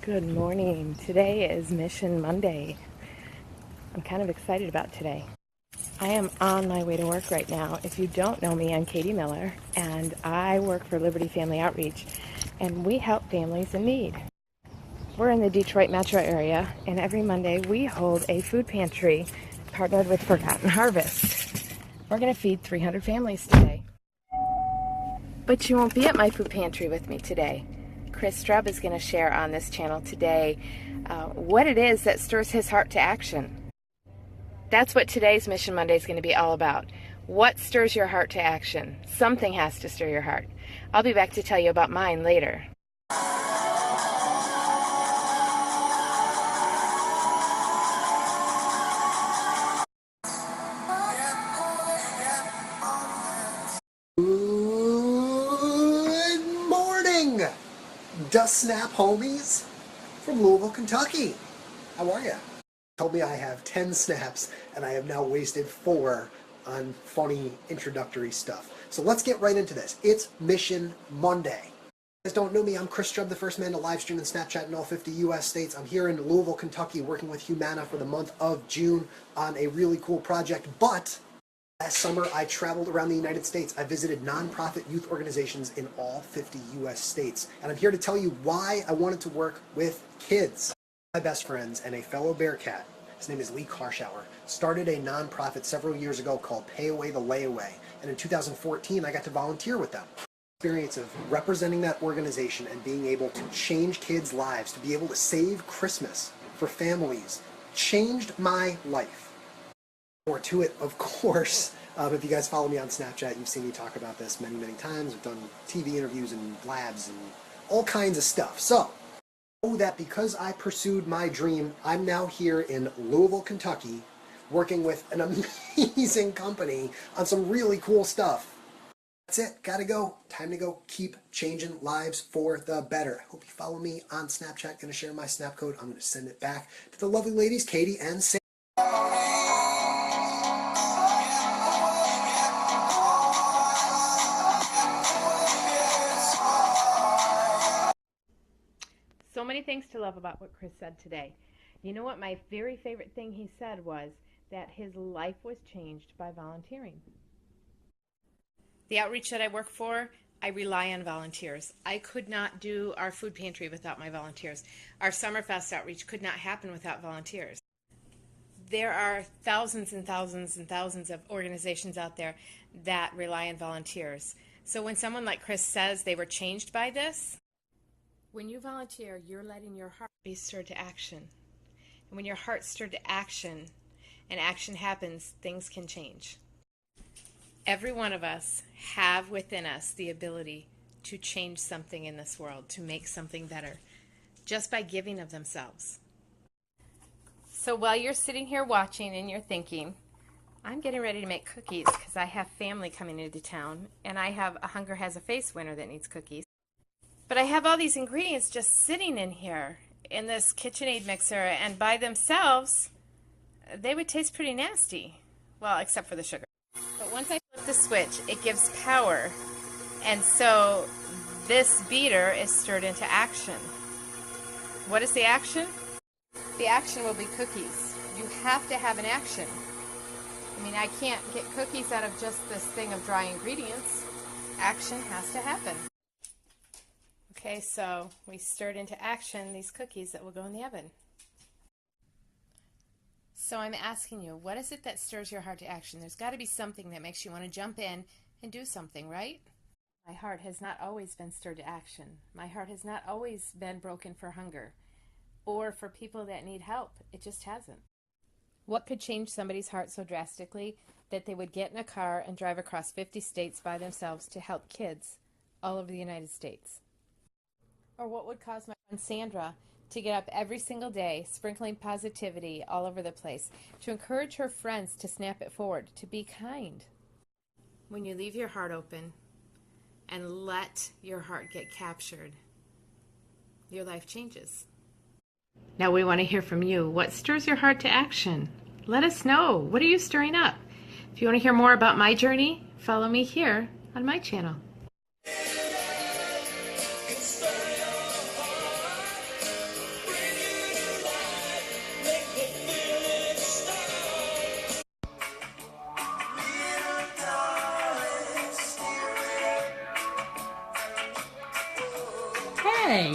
Good morning. Today is Mission Monday. I'm kind of excited about today. I am on my way to work right now. If you don't know me, I'm Katie Miller, and I work for Liberty Family Outreach, and we help families in need. We're in the Detroit metro area, and every Monday we hold a food pantry partnered with Forgotten Harvest. We're going to feed 300 families today. But you won't be at my food pantry with me today. Chris Strub is going to share on this channel today what it is that stirs his heart to action. That's what today's Mission Monday is going to be all about. What stirs your heart to action? Something has to stir your heart. I'll be back to tell you about mine later. Good morning, Dust Snap homies from Louisville, Kentucky. How are ya? Told me I have 10 snaps and I have now wasted 4 on funny introductory stuff. So let's get right into this. It's Mission Monday. If you guys don't know me, I'm Chris Strub, the first man to live stream and Snapchat in all 50 US states. I'm here in Louisville, Kentucky, working with Humana for the month of June on a really cool project, but last summer, I traveled around the United States. I visited nonprofit youth organizations in all 50 U.S. states. And I'm here to tell you why I wanted to work with kids. My best friends and a fellow Bearcat, his name is Lee Karshauer, started a nonprofit several years ago called Pay Away the Layaway. And in 2014, I got to volunteer with them. The experience of representing that organization and being able to change kids' lives, to be able to save Christmas for families, changed my life. More to it, of course. If you guys follow me on Snapchat, you've seen me talk about this many, many times. I've done TV interviews and labs and all kinds of stuff. So, know that because I pursued my dream, I'm now here in Louisville, Kentucky, working with an amazing company on some really cool stuff. That's it. Gotta go. Time to go keep changing lives for the better. I hope you follow me on Snapchat. Gonna share my Snap code. I'm gonna send it back to the lovely ladies, Katie and Sam. So many things to love about what Chris said today. You know what my very favorite thing he said was that his life was changed by volunteering. The outreach that I work for, I rely on volunteers. I could not do our food pantry without my volunteers. Our Summerfest outreach could not happen without volunteers. There are thousands and thousands and thousands of organizations out there that rely on volunteers. So when someone like Chris says they were changed by this, when you volunteer, you're letting your heart be stirred to action. And when your heart's stirred to action and action happens, things can change. Every one of us have within us the ability to change something in this world, to make something better, just by giving of themselves. So while you're sitting here watching and you're thinking, I'm getting ready to make cookies because I have family coming into town and I have a Hunger Has a Face winner that needs cookies. But I have all these ingredients just sitting in here in this KitchenAid mixer, and by themselves, they would taste pretty nasty. Well, except for the sugar. But once I flip the switch, it gives power. And so this beater is stirred into action. What is the action? The action will be cookies. You have to have an action. I mean, I can't get cookies out of just this thing of dry ingredients. Action has to happen. Okay, so we stirred into action these cookies that will go in the oven. So I'm asking you, what is it that stirs your heart to action? There's got to be something that makes you want to jump in and do something, right? My heart has not always been stirred to action. My heart has not always been broken for hunger or for people that need help. It just hasn't. What could change somebody's heart so drastically that they would get in a car and drive across 50 states by themselves to help kids all over the United States? Or what would cause my friend Sandra to get up every single day, sprinkling positivity all over the place, to encourage her friends to snap it forward, to be kind? When you leave your heart open and let your heart get captured, your life changes. Now we want to hear from you. What stirs your heart to action? Let us know. What are you stirring up? If you want to hear more about my journey, follow me here on my channel. Hey!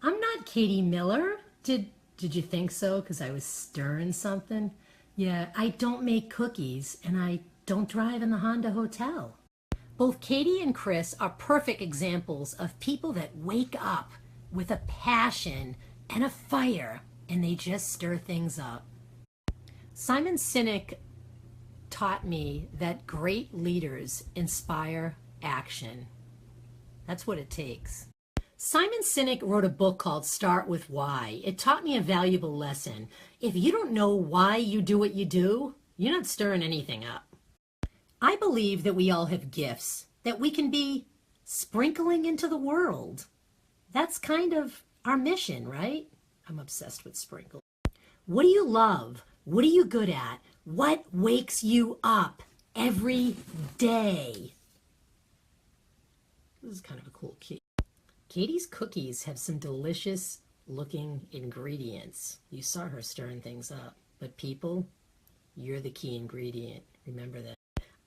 I'm not Katie Miller. Did you think so? Because I was stirring something? Yeah, I don't make cookies, and I don't drive in the Honda Hotel. Both Katie and Chris are perfect examples of people that wake up with a passion and a fire, and they just stir things up. Simon Sinek taught me that great leaders inspire action. That's what it takes. Simon Sinek wrote a book called Start With Why. It taught me a valuable lesson. If you don't know why you do what you do, you're not stirring anything up. I believe that we all have gifts that we can be sprinkling into the world. That's kind of our mission, right? I'm obsessed with sprinkles. What do you love? What are you good at? What wakes you up every day? This is kind of a cool key. Katie's cookies have some delicious looking ingredients. You saw her stirring things up. But people, you're the key ingredient. Remember that.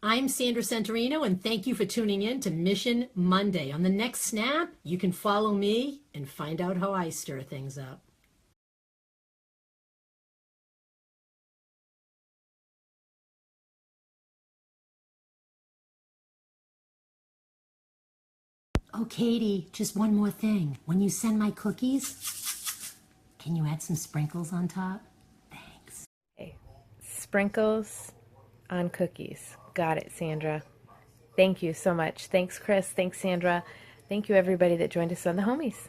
I'm Sandra Santorino, and thank you for tuning in to Mission Monday. On the next snap, you can follow me and find out how I stir things up. Oh, Katie, just one more thing. When you send my cookies, can you add some sprinkles on top? Thanks. Okay. Sprinkles on cookies. Got it, Sandra. Thank you so much. Thanks, Chris. Thanks, Sandra. Thank you, everybody that joined us on the Homies.